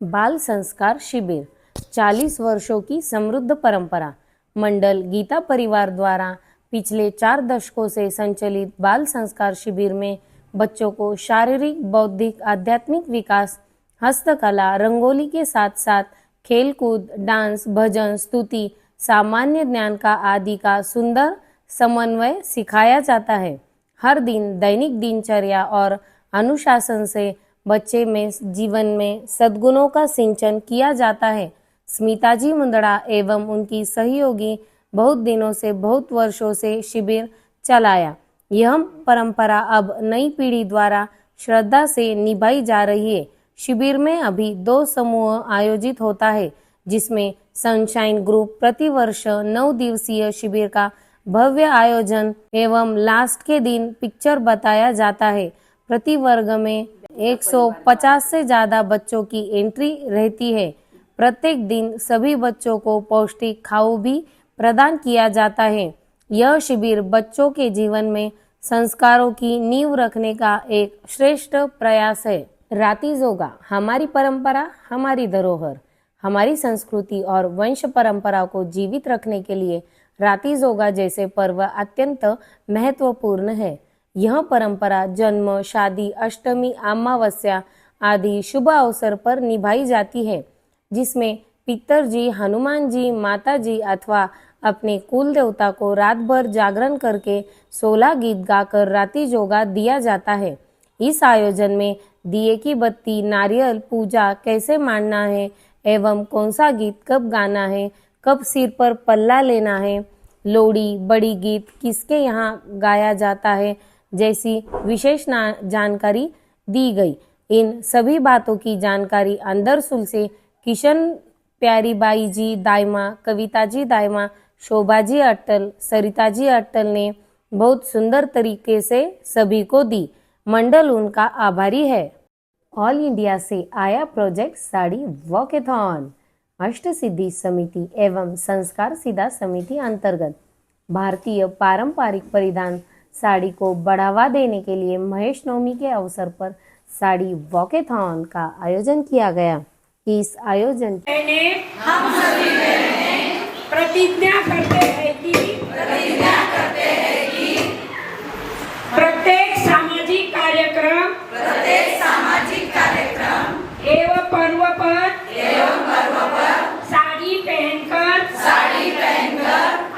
बाल संस्कार शिविर 40 वर्षों की समृद्ध परंपरा। मंडल गीता परिवार द्वारा पिछले 4 दशकों से संचालित बाल संस्कार शिविर में बच्चों को शारीरिक, बौद्धिक, आध्यात्मिक विकास, हस्तकला, रंगोली के साथ साथ खेलकूद, डांस, भजन, स्तुति, सामान्य ज्ञान का आदि का सुंदर समन्वय सिखाया जाता है। हर दिन दैनिक दिनचर्या और अनुशासन से बच्चे में जीवन में सद्गुणों का सिंचन किया जाता है। स्मिताजी मुंदड़ा एवं उनकी सहयोगी बहुत वर्षों से शिविर चलाया। यह परंपरा अब नई पीढ़ी द्वारा श्रद्धा से निभाई जा रही है। शिविर में अभी 2 समूह आयोजित होता है, जिसमें सनशाइन ग्रुप प्रतिवर्ष 9 दिवसीय शिविर का भव्य आयोजन एवं लास्ट के दिन पिक्चर बताया जाता है। प्रति वर्ग में 150 से ज्यादा बच्चों की एंट्री रहती है। प्रत्येक दिन सभी बच्चों को पौष्टिक खाऊ भी प्रदान किया जाता है। यह शिविर बच्चों के जीवन में संस्कारों की नींव रखने का एक श्रेष्ठ प्रयास है। रातीजोगा हमारी परंपरा, हमारी धरोहर। हमारी संस्कृति और वंश परंपरा को जीवित रखने के लिए रातीजोगा जैसे पर्व अत्यंत महत्वपूर्ण है। यह परंपरा जन्म, शादी, अष्टमी, अमावस्या आदि शुभ अवसर पर निभाई जाती है, जिसमें पितरजी, हनुमान जी, माता जी अथवा अपने कुल देवता को रात भर जागरण करके 16 गीत गाकर राती जोगा दिया जाता है। इस आयोजन में दिए की बत्ती, नारियल, पूजा कैसे मानना है एवं कौन सा गीत कब गाना है, कब सिर पर पल्ला लेना है, लोड़ी, बड़ी गीत किसके यहाँ गाया जाता है जैसी विशेष जानकारी दी गई। इन सभी बातों की जानकारी अंदरसुल से किशन प्यारीबाई जी दाइमा, कविताजी दाइमा, शोभाजी अट्टल, सरिताजी अट्टल ने बहुत सुंदर तरीके से सभी को दी। मंडल उनका आभारी है। ऑल इंडिया से आया प्रोजेक्ट साड़ी वॉकेथॉन अष्ट सिद्धि समिति एवं संस्कार सिद्धा समिति अंतर्गत भारतीय पारंपरिक परिधान साड़ी को बढ़ावा देने के लिए महेश नवमी के अवसर पर साड़ी वॉकेथॉन का आयोजन किया गया। इस आयोजन हम सभी बहनें प्रतिज्ञा करते हैं कि प्रत्येक सामाजिक कार्यक्रम एवं पर्व पर साड़ी पहनकर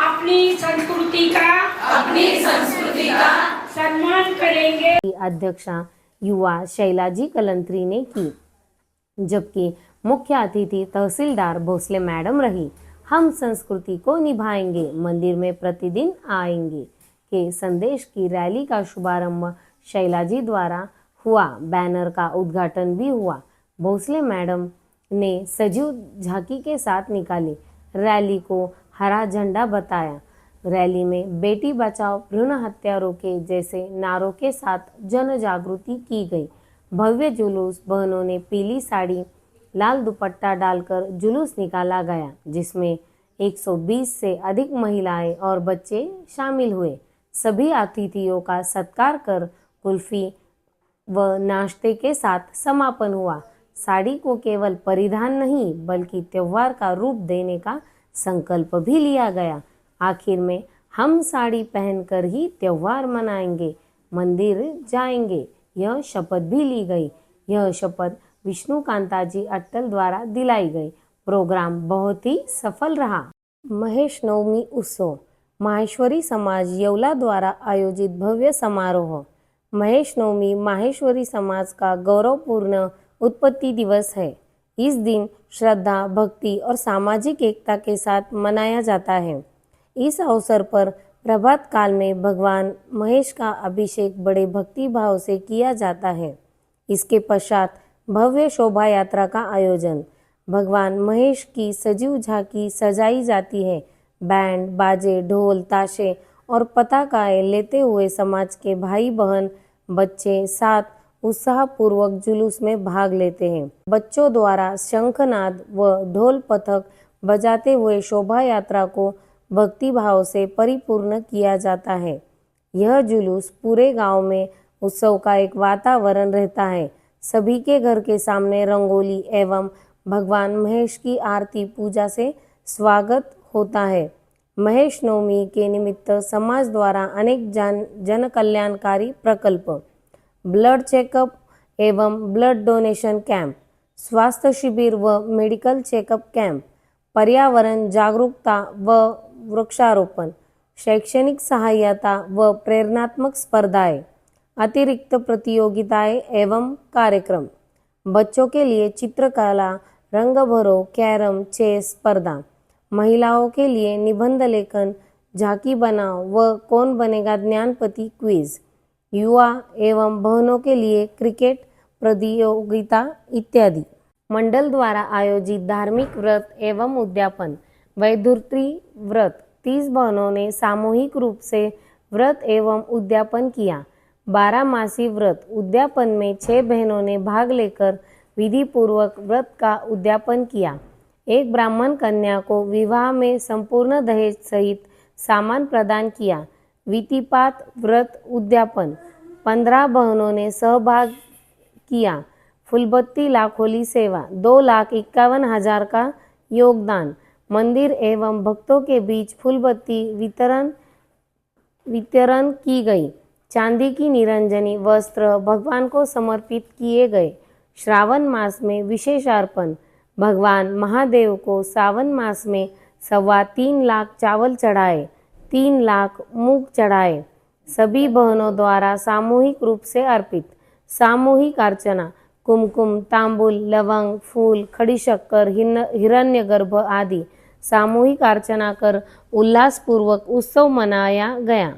अपनी संस्कृति का सम्मान करेंगे। अध्यक्षा युवा शैलाजी कलंत्री ने की, जबकि मुख्य अतिथि तहसीलदार भोसले मैडम रही। हम संस्कृति को निभाएंगे, मंदिर में प्रतिदिन आएंगे के संदेश की रैली का शुभारंभ शैलाजी द्वारा हुआ। बैनर का उद्घाटन भी हुआ। भोसले मैडम ने सजीव झांकी के साथ निकाली। रैली को हरा झंडा बताया। रैली में बेटी बचाओ, भ्रूण हत्या रोके जैसे नारों के साथ जन जागृति की गई। भव्य जुलूस, बहनों ने पीली साड़ी, लाल दुपट्टा डालकर जुलूस निकाला गया, जिसमें 120 से अधिक महिलाएं और बच्चे शामिल हुए। सभी अतिथियों का सत्कार कर कुल्फी व नाश्ते के साथ समापन हुआ। साड़ी को केवल परिधान नहीं बल्कि त्योहार का रूप देने का संकल्प भी लिया गया। आखिर में हम साड़ी पहनकर ही त्योहार मनाएंगे, मंदिर जाएंगे, यह शपथ भी ली गई। यह शपथ विष्णुकांताजी अट्टल द्वारा दिलाई गई। प्रोग्राम बहुत ही सफल रहा। महेश नवमी उत्सव माहेश्वरी समाज येवला द्वारा आयोजित भव्य समारोह। महेश नवमी माहेश्वरी समाज का गौरवपूर्ण उत्पत्ति दिवस है। इस दिन श्रद्धा, भक्ति और सामाजिक एकता के साथ मनाया जाता है। इस अवसर पर प्रभात काल में भगवान महेश का अभिषेक बड़े भक्ति भाव से किया जाता है। इसके पश्चात भव्य शोभा यात्रा का आयोजन। भगवान महेश की सजीव झांकी सजाई जाती है। बैंड बाजे, ढोल, ताशे और पताकाएं लेते हुए समाज के भाई बहन, बच्चे साथ उत्साहपूर्वक जुलूस में भाग लेते हैं। बच्चों द्वारा शंखनाद व ढोल पथक बजाते हुए शोभा यात्रा को भक्ति भाव से परिपूर्ण किया जाता है। यह जुलूस पूरे गांव में उत्सव का एक वातावरण रहता है। सभी के घर के सामने रंगोली एवं भगवान महेश की आरती पूजा से स्वागत होता है। महेश नवमी के निमित्त समाज द्वारा अनेक जन कल्याणकारी प्रकल्प, ब्लड चेकअप एवं ब्लड डोनेशन कैंप, स्वास्थ्य शिविर व मेडिकल चेकअप कैंप, पर्यावरण जागरूकता व वृक्षारोपण, शैक्षणिक सहायता व प्रेरणात्मक स्पर्धाएं, अतिरिक्त प्रतियोगिताएं एवं कार्यक्रम, बच्चों के लिए चित्रकला, रंग भरो, कैरम, चेस स्पर्धा, महिलाओं के लिए निबंध लेखन, झांकी बनाओ व कौन बनेगा ज्ञानपति क्विज, युवा एवं बहनों के लिए क्रिकेट प्रतियोगिता इत्यादि। मंडल द्वारा आयोजित धार्मिक व्रत एवं उद्यापन, वैधुत्री व्रत 30 बहनों ने सामूहिक रूप से व्रत एवं उद्यापन किया। 12 मासी व्रत उद्यापन में 6 बहनों ने भाग लेकर विधि पूर्वक व्रत का उद्यापन किया। एक ब्राह्मण कन्या को विवाह में संपूर्ण दहेज सहित सामान प्रदान किया। विधिपात व्रत उद्यापन 15 बहनों ने सहभाग किया। फूलबत्ती लाखोली सेवा 2,51,000 का योगदान। मंदिर एवं भक्तों के बीच फूलबत्ती वितरण की गई। चांदी की निरंजनी वस्त्र भगवान को समर्पित किए गए। श्रावण मास में विशेष अर्पण, भगवान महादेव को सावन मास में 3.25 लाख चावल चढ़ाए, 3 लाख मूंग चढ़ाए। सभी बहनों द्वारा सामूहिक रूप से अर्पित। सामूहिक अर्चना, कुमकुम, तांबुल, लवंग, फूल, खड़ी शक्कर, हिरण्यगर्भ आदि सामूहिक अर्चना कर उल्लासपूर्वक उत्सव मनाया गया।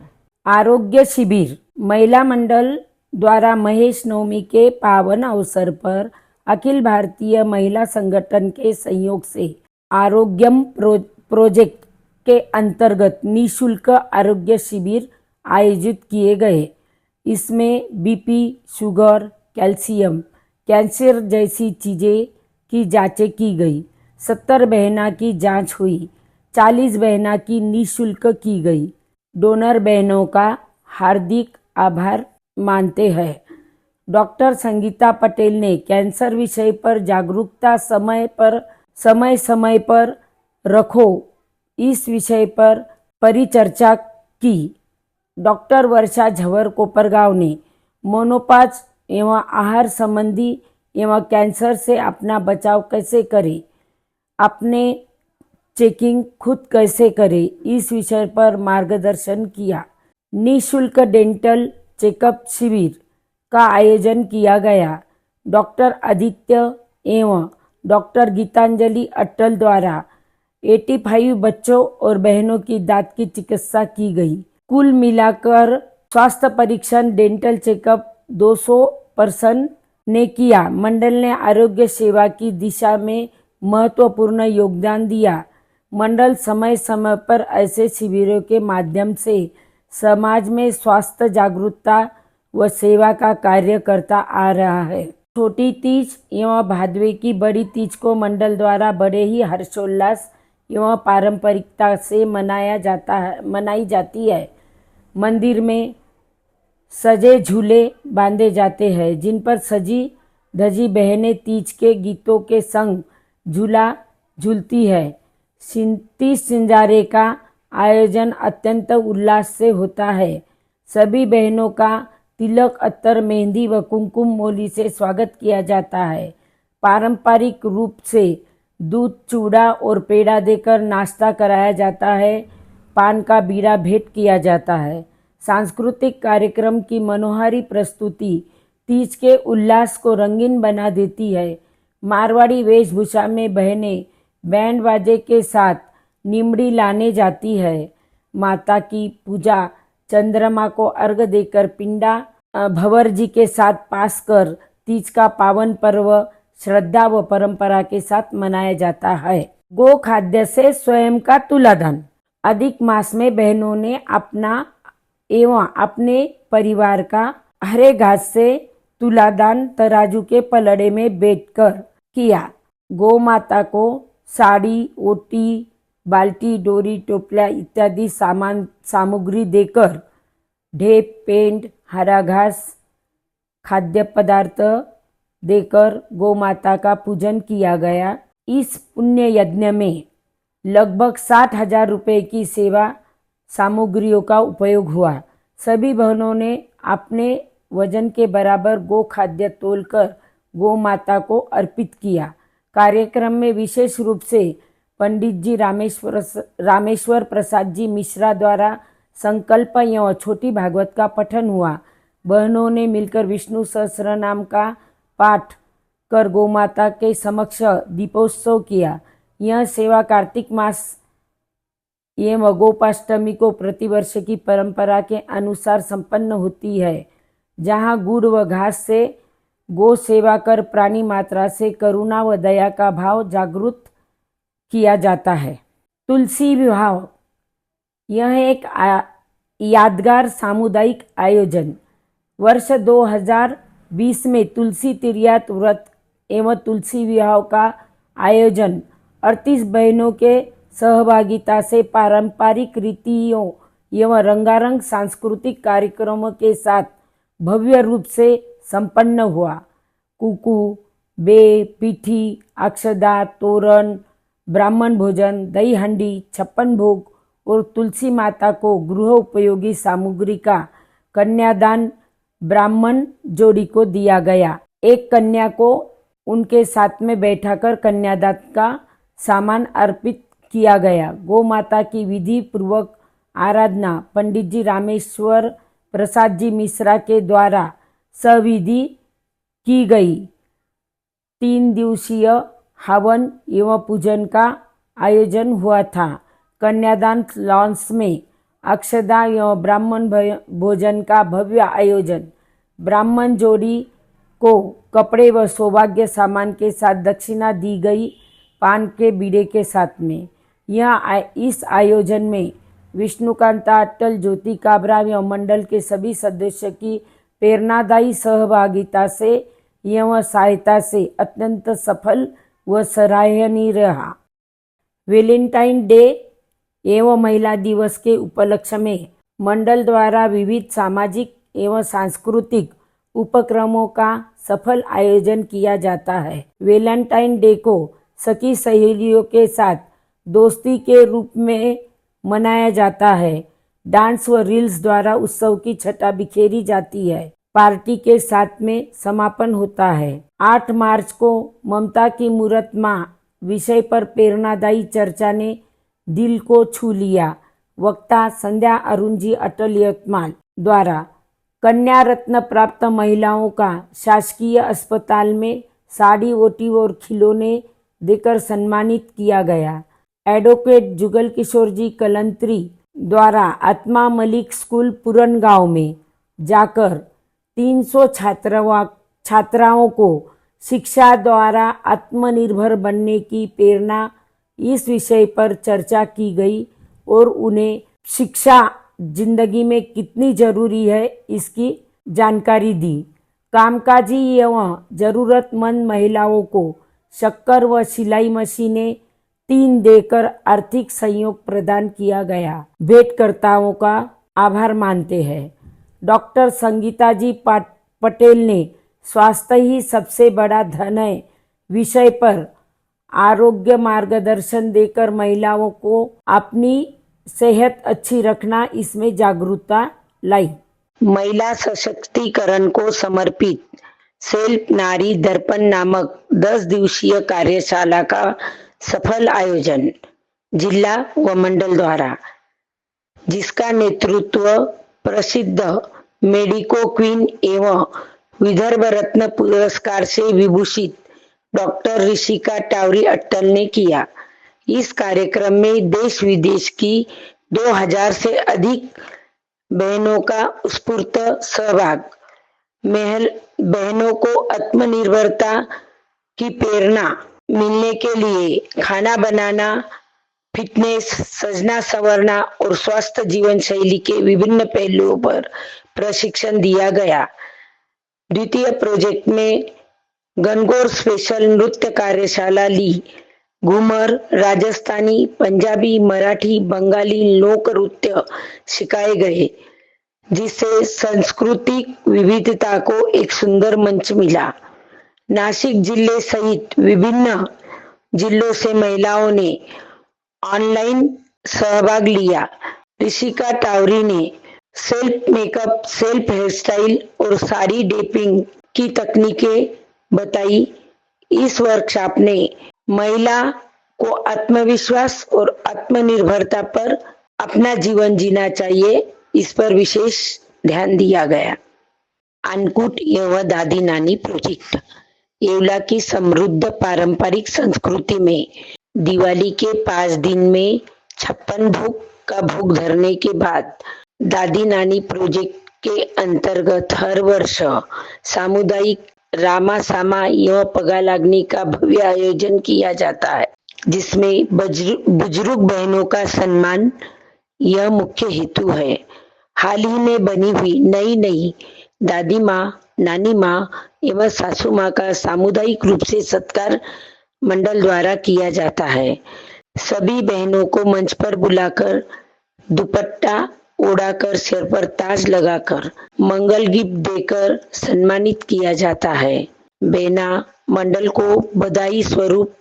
आरोग्य शिविर, महिला मंडल द्वारा महेश नवमी के पावन अवसर पर अखिल भारतीय महिला संगठन के सहयोग से आरोग्यम प्रोजेक्ट के अंतर्गत निःशुल्क आरोग्य शिविर आयोजित किए गए। इसमें बीपी, शुगर, कैल्शियम, कैंसर जैसी चीज़ें की जांचें की गई। 70 बहना की जांच हुई। 40 बहना की निःशुल्क की गई। डोनर बहनों का हार्दिक आभार मानते हैं। डॉक्टर संगीता पटेल ने कैंसर विषय पर जागरूकता समय समय पर रखो इस विषय पर परिचर्चा की। डॉक्टर वर्षा झवर कोपरगांव ने मोनोपाज एवं आहार संबंधी एवं कैंसर से अपना बचाव कैसे करें, अपने चेकिंग खुद कैसे करें, इस विषय पर मार्गदर्शन किया। निःशुल्क डेंटल चेकअप शिविर का आयोजन किया गया। डॉक्टर आदित्य एवं डॉक्टर गीतांजलि अट्टल द्वारा 85 बच्चों और बहनों की दांत की चिकित्सा की गई। कुल मिलाकर स्वास्थ्य परीक्षण, डेंटल चेकअप 200 पर्सन ने किया। मंडल ने आरोग्य सेवा की दिशा में महत्वपूर्ण योगदान दिया। मंडल समय समय पर ऐसे शिविरों के माध्यम से समाज में स्वास्थ्य जागरूकता व सेवा का कार्य करता आ रहा है। छोटी तीज एवं भादवे की बड़ी तीज को मंडल द्वारा बड़े ही हर्षोल्लास एवं पारंपरिकता से मनाई जाती है। मंदिर में सजे झूले बांधे जाते हैं, जिन पर सजी धजी बहनें तीज के गीतों के संग झूला झूलती है। तीज सिंजारे का आयोजन अत्यंत उल्लास से होता है। सभी बहनों का तिलक, अत्तर, मेहंदी व कुमकुम मोली से स्वागत किया जाता है। पारंपरिक रूप से दूध, चूड़ा और पेड़ा देकर नाश्ता कराया जाता है। पान का बीड़ा भेंट किया जाता है। सांस्कृतिक कार्यक्रम की मनोहारी प्रस्तुति तीज के उल्लास को रंगीन बना देती है। मारवाड़ी वेशभूषा में बहनें बैंड बाजे के साथ निमड़ी लाने जाती है। माता की पूजा, चंद्रमा को अर्घ देकर पिंडा भंवर जी के साथ पास कर तीज का पावन पर्व श्रद्धा व परंपरा के साथ मनाया जाता है। गो खाद्य से स्वयं का तुलाधन, अधिक मास में बहनों ने अपना एवं अपने परिवार का हरे घास से तुलादान तराजू के पलड़े में बैठकर किया। गौ माता को साड़ी, ओटी, बाल्टी, डोरी, टोपला इत्यादि सामग्री देकर ढेप, पेंट, हरा घास, खाद्य पदार्थ देकर गौ माता का पूजन किया गया। इस पुण्य यज्ञ में लगभग 60,000 रुपये की सेवा सामग्रियों का उपयोग हुआ। सभी बहनों ने अपने वजन के बराबर गो खाद्य तोलकर गौ माता को अर्पित किया। कार्यक्रम में विशेष रूप से पंडित जी रामेश्वर प्रसाद जी मिश्रा द्वारा संकल्प एवं छोटी भागवत का पठन हुआ। बहनों ने मिलकर विष्णु सहस्त्र नाम का पाठ कर गौ माता के समक्ष दीपोत्सव किया। यह सेवा कार्तिक मास एवं गोपाष्टमी को प्रतिवर्ष की परंपरा के अनुसार संपन्न होती है, जहाँ गुड़ व घास से गो सेवा कर प्राणी मात्रा से करुणा व दया का भाव जागृत किया जाता है। तुलसी विवाह यह एक यादगार सामुदायिक आयोजन वर्ष 2020 में तुलसी तिर्यात व्रत एवं तुलसी विवाह का आयोजन 38 बहनों के सहभागिता से पारंपरिक रीतियों एवं रंगारंग सांस्कृतिक कार्यक्रमों के साथ भव्य रूप से संपन्न हुआ। कुकू, बे, पीठी, अक्षदा, तोरण, ब्राह्मण भोजन, दही हंडी, 56 भोग और तुलसी माता को गृह उपयोगी सामग्री का कन्यादान ब्राह्मण जोड़ी को दिया गया। एक कन्या को उनके साथ में बैठाकर कन्यादान का सामान अर्पित किया गया। गौ माता की विधि पूर्वक आराधना पंडित जी रामेश्वर प्रसाद जी मिश्रा के द्वारा सविधि की गई। 3 दिवसीय हवन एवं पूजन का आयोजन हुआ था। कन्यादान लॉन्स में अक्षदा एवं ब्राह्मण भोजन का भव्य आयोजन। ब्राह्मण जोड़ी को कपड़े व सौभाग्य सामान के साथ दक्षिणा दी गई, पान के बीड़े के साथ में। इस आयोजन में विष्णुकांता अट्टल, ज्योति काबरा एवं मंडल के सभी सदस्य की प्रेरणादायी सहभागिता से एवं सहायता से अत्यंत सफल व सराहनीय रहा। वैलेंटाइन डे एवं महिला दिवस के उपलक्ष्य में मंडल द्वारा विविध सामाजिक एवं सांस्कृतिक उपक्रमों का सफल आयोजन किया जाता है। वैलेंटाइन डे को सखी सहेलियों के साथ दोस्ती के रूप में मनाया जाता है। डांस व रील्स द्वारा उत्सव की छटा बिखेरी जाती है। पार्टी के साथ में समापन होता है। 8 मार्च को ममता की मूरत माँ विषय पर प्रेरणादायी चर्चा ने दिल को छू लिया। वक्ता संध्या अरुण जी अटल यवतमाल द्वारा कन्या रत्न प्राप्त महिलाओं का शासकीय अस्पताल में साड़ी, वोटी और खिलौने देकर सम्मानित किया गया। एडवोकेट जुगल किशोर जी कलंत्री द्वारा आत्मा मलिक स्कूल पुरन गांव में जाकर 300 छात्राओं को शिक्षा द्वारा आत्मनिर्भर बनने की प्रेरणा इस विषय पर चर्चा की गई और उन्हें शिक्षा जिंदगी में कितनी जरूरी है इसकी जानकारी दी। कामकाजी एवं जरूरतमंद महिलाओं को शक्कर व सिलाई मशीनें 3 देकर आर्थिक सहयोग प्रदान किया गया। भेंटकर्ताओं का आभार मानते हैं। डॉक्टर संगीता जी पटेल ने स्वास्थ्य ही सबसे बड़ा धन है विषय पर आरोग्य मार्गदर्शन देकर महिलाओं को अपनी सेहत अच्छी रखना इसमें जागरूकता लाई। महिला सशक्तिकरण को समर्पित सेल्फ नारी दर्पण नामक 10 दिवसीय कार्यशाला का सफल आयोजन जिला व मंडल द्वारा, जिसका नेतृत्व प्रसिद्ध मेडिको क्वीन एवं विदर्भ रत्न पुरस्कार से विभूषित डॉक्टर ऋषिका टावरी अट्टल ने किया। इस कार्यक्रम में देश विदेश की 2000 से अधिक बहनों का उत्स्फूर्त सहभाग। बहनों को आत्मनिर्भरता की प्रेरणा मिलने के लिए खाना बनाना, फिटनेस, सजना संवरना और स्वस्थ जीवन शैली के विभिन्न पहलुओं पर प्रशिक्षण दिया गया। द्वितीय प्रोजेक्ट में गणगौर स्पेशल नृत्य कार्यशाला ली। घूमर, राजस्थानी, पंजाबी, मराठी, बंगाली लोक नृत्य सिखाए गए, जिससे सांस्कृतिक विविधता को एक सुंदर मंच मिला। नासिक जिले सहित विभिन्न जिलों से महिलाओं ने ऑनलाइन सहभाग लिया। ऋषिका टावरी ने self makeup, self hair style और साड़ी ड्रेपिंग की तकनीकें बताई। इस वर्कशॉप ने महिला को आत्मविश्वास और आत्मनिर्भरता पर अपना जीवन जीना चाहिए, इस पर विशेष ध्यान दिया गया। अन्नकूट एवं दादी नानी प्रोजेक्ट। येवला की समृद्ध पारंपरिक संस्कृति में दिवाली के 5 दिन में 56 भोग का भोग धरने के बाद दादी नानी प्रोजेक्ट के अंतर्गत हर वर्ष सामुदायिक रामा सामा एवं पगा लागनी का भव्य आयोजन किया जाता है, जिसमें बुजुर्ग बहनों का सम्मान यह मुख्य हेतु है। हाल ही में बनी हुई नई दादी माँ, नानी माँ एवं सासू माँ का सामुदायिक रूप से सत्कार मंडल द्वारा किया जाता है। सभी बहनों को मंच पर बुलाकर दुपट्टा ओढ़ाकर, सिर पर ताज लगाकर, मंगल गिफ्ट देकर सम्मानित किया जाता है। बहना मंडल को बधाई स्वरूप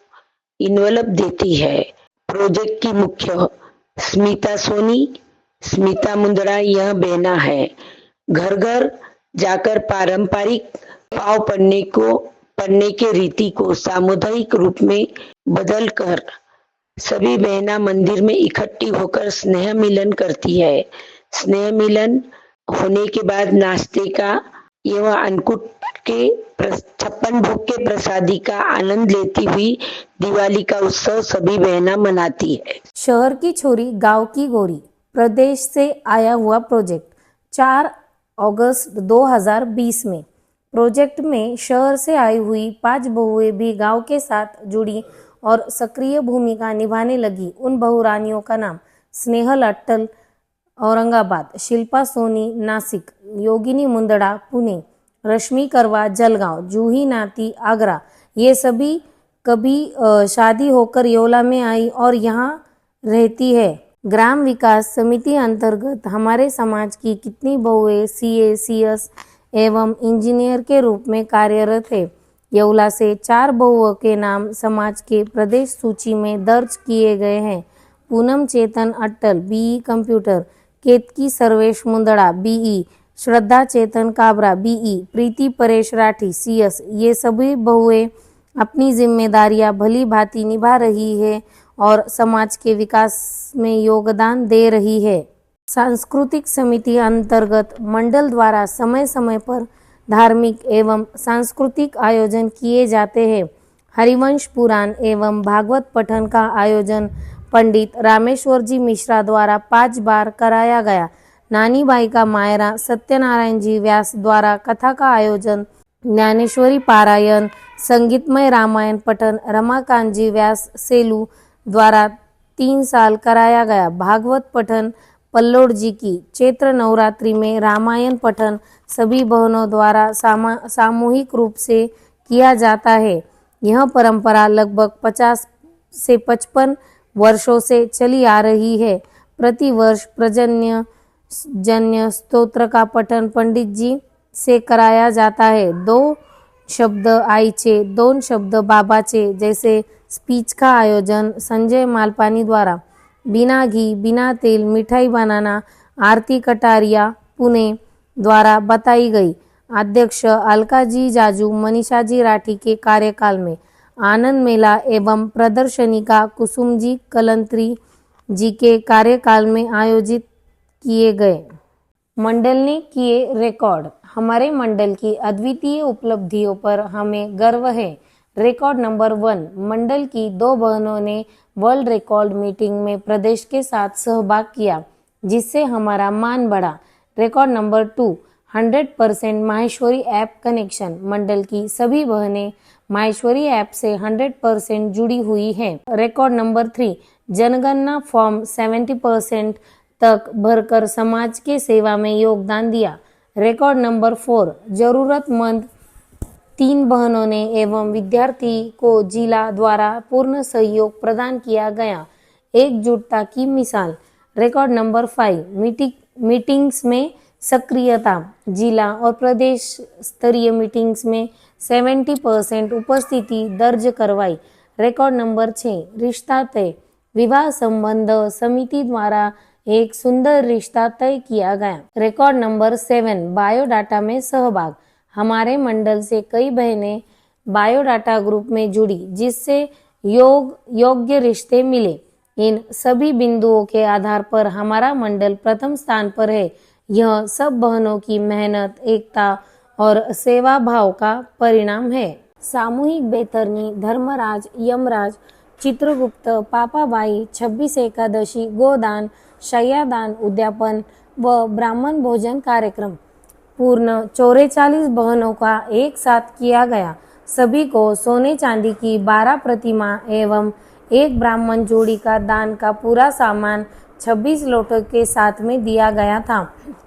इन्वेलप देती है। प्रोजेक्ट की मुख्य स्मिता सोनी, स्मिता मुंदड़ा यह बहना है। घर घर जाकर पारंपरिक पाव पढ़ने के रीति को सामुदायिक रूप में बदलकर सभी बहना मंदिर में इकट्ठी होकर स्नेह मिलन करती है। स्नेह मिलन होने के बाद नाश्ते का एवं अन्नकूट के 56 भोग के प्रसादी का आनंद लेती हुई दिवाली का उत्सव सभी बहना मनाती है। शहर की छोरी गांव की गोरी प्रदेश से आया हुआ प्रोजेक्ट 4 अगस्त 2020 में। प्रोजेक्ट में शहर से आई हुई 5 बहुएं भी गांव के साथ जुड़ी और सक्रिय भूमिका निभाने लगी। उन बहुरानियों का नाम स्नेहल अट्टल औरंगाबाद, शिल्पा सोनी नासिक, योगिनी मुंदड़ा पुणे, रश्मि करवा जलगांव, जूही नाती आगरा। ये सभी कभी शादी होकर येवला में आई और यहाँ रहती है। ग्राम विकास समिति अंतर्गत हमारे समाज की कितनी बहुएं सीए, सीएस एवं इंजीनियर के रूप में कार्यरत है। येवला से 4 बहुओं के नाम समाज के प्रदेश सूची में दर्ज किए गए हैं। Poonam Chetan Attal BE computer, Ketki Sarvesh Mundada BE, Shraddha Chetan Kabra BE, Preeti Paresh Rathi CS. ये सभी बहुएं अपनी जिम्मेदारियां भली भांति निभा रही है और समाज के विकास में योगदान दे रही है। सांस्कृतिक समिति अंतर्गत मंडल द्वारा समय समय पर धार्मिक एवं सांस्कृतिक आयोजन किए जाते हैं। हरिवंश पुराण एवं भागवत पठन का आयोजन पंडित रामेश्वर जी मिश्रा द्वारा 5 बार कराया गया। नानी बाई का मायरा सत्यनारायण जी व्यास द्वारा कथा का आयोजन, ज्ञानेश्वरी पारायण, संगीतमय रामायण पठन रमाकांत जी व्यास सेलू द्वारा 3 साल कराया गया। भागवत पठन पल्लोड जी की चैत्र नवरात्रि में रामायण पठन सभी बहनों द्वारा सामूहिक रूप से किया जाता है। यह परंपरा लगभग 50 से 55 वर्षों से चली आ रही है। प्रतिवर्ष प्रजन्य जन्य स्तोत्र का पठन पंडित जी से कराया जाता है। 2 शब्द आईचे, 2 शब्द बाबाचे जैसे स्पीच का आयोजन संजय मालपानी द्वारा बिना घी बिना तेल मिठाई बनाना आरती कटारिया पुणे द्वारा बताई गई। अध्यक्ष अलका जी जाजू मनीषा जी राठी के कार्यकाल में आनंद मेला एवं प्रदर्शनी का कुसुम जी कलंत्री जी के कार्यकाल में आयोजित किए गए। मंडल ने किए रिकॉर्ड। हमारे मंडल की अद्वितीय उपलब्धियों पर हमें गर्व है। रिकॉर्ड नंबर 1, मंडल की 2 बहनों ने वर्ल्ड रिकॉर्ड मीटिंग में प्रदेश के साथ सहभाग किया, जिससे हमारा मान बढ़ा। Record number 2, 100% Maheshwari app connection. मंडल की सभी बहनें माहेश्वरी ऐप से 100% जुड़ी हुई हैं। रिकॉर्ड नंबर 3, जनगणना फॉर्म 70% तक भरकर समाज के सेवा में योगदान दिया। रिकॉर्ड नंबर 4, जरूरतमंद 3 बहनों ने एवं विद्यार्थी को जिला द्वारा पूर्ण सहयोग प्रदान किया गया। एकजुटता की मिसाल। रिकॉर्ड नंबर 5, मीटिंग्स में सक्रियता। जिला और प्रदेश स्तरीय मीटिंग्स में 70% उपस्थिति दर्ज करवाई। रिकॉर्ड नंबर 6, रिश्ता तय। विवाह संबंध समिति द्वारा एक सुंदर रिश्ता तय किया गया। रिकॉर्ड नंबर 7, बायोडाटा में सहभाग। हमारे मंडल से कई बहनें बायोडाटा ग्रुप में जुड़ी, जिससे योग्य रिश्ते मिले। इन सभी बिंदुओं के आधार पर हमारा मंडल प्रथम स्थान पर है। यह सब बहनों की मेहनत, एकता और सेवा भाव का परिणाम है। सामूहिक बेतरनी, धर्मराज, यमराज, चित्रगुप्त, पापाबाई, 26 एकादशी, गोदान, शय्यादान, उद्यापन व ब्राह्मण भोजन कार्यक्रम पूर्ण 44 बहनों का एक साथ किया गया। सभी को सोने चांदी की 12 प्रतिमा एवं एक ब्राह्मण जोड़ी का दान का पूरा सामान 26 लोटों के साथ में दिया गया था।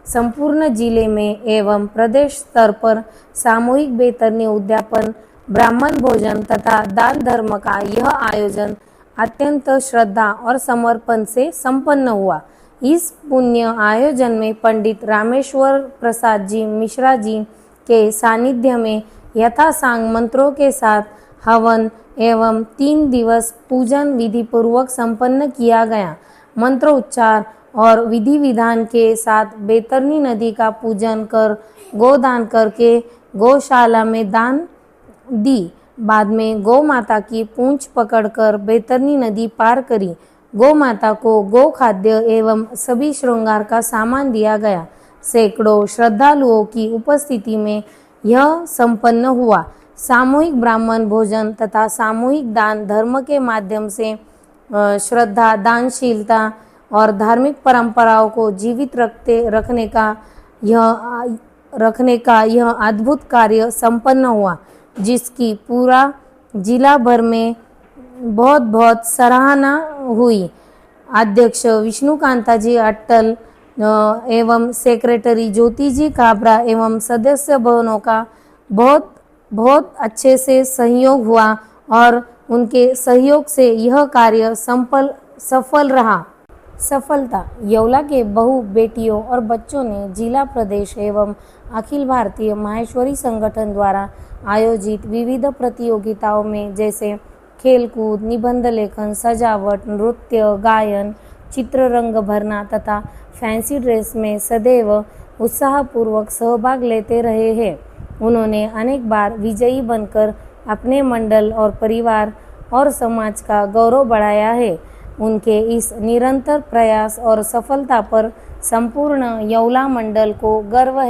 संपूर्ण जिले में एवं प्रदेश स्तर पर सामूहिक बेतरनी, उद्यापन, ब्राह्मण भोजन तथा दान धर्म का यह आयोजन अत्यंत श्रद्धा और समर्पण से संपन्न हुआ। इस पुण्य आयोजन में पंडित रामेश्वर प्रसाद जी मिश्रा जी के सानिध्य में यथासांग मंत्रों के साथ हवन एवं 3 दिवस पूजन विधि पूर्वक संपन्न किया गया। मंत्रोच्चार और विधि विधान के साथ बेतरनी नदी का पूजन कर गोदान करके गौशाला में दान दी। बाद में गौ माता की पूंछ पकड़कर बेतरनी नदी पार करी। गौ माता को गौ खाद्य एवं सभी श्रृंगार का सामान दिया गया। सैकड़ों श्रद्धालुओं की उपस्थिति में यह संपन्न हुआ। सामूहिक ब्राह्मण भोजन तथा सामूहिक दान धर्म के माध्यम से श्रद्धा, दानशीलता और धार्मिक परंपराओं को जीवित रखने का यह अद्भुत कार्य संपन्न हुआ, जिसकी पूरा जिला भर में बहुत बहुत सराहना हुई। अध्यक्ष विष्णुकांता जी अट्टल एवं सेक्रेटरी ज्योति जी काबरा एवं सदस्य बहनों का बहुत बहुत अच्छे से सहयोग हुआ और उनके सहयोग से यह कार्य सफल रहा। सफलता येवला के बहू बेटियों और बच्चों ने जिला, प्रदेश एवं अखिल भारतीय माहेश्वरी संगठन द्वारा आयोजित विविध प्रतियोगिताओं में जैसे खेलकूद, निबंध लेखन, सजावट, नृत्य, गायन, चित्र रंग भरना तथा फैंसी ड्रेस में सदैव उत्साहपूर्वक सहभाग लेते रहे हैं। उन्होंने अनेक बार विजयी बनकर अपने मंडल और परिवार और समाज का गौरव बढ़ाया है। उनके इस निरंतर प्रयास और सफलता पर संपूर्ण येवला मंडल को गर्व है।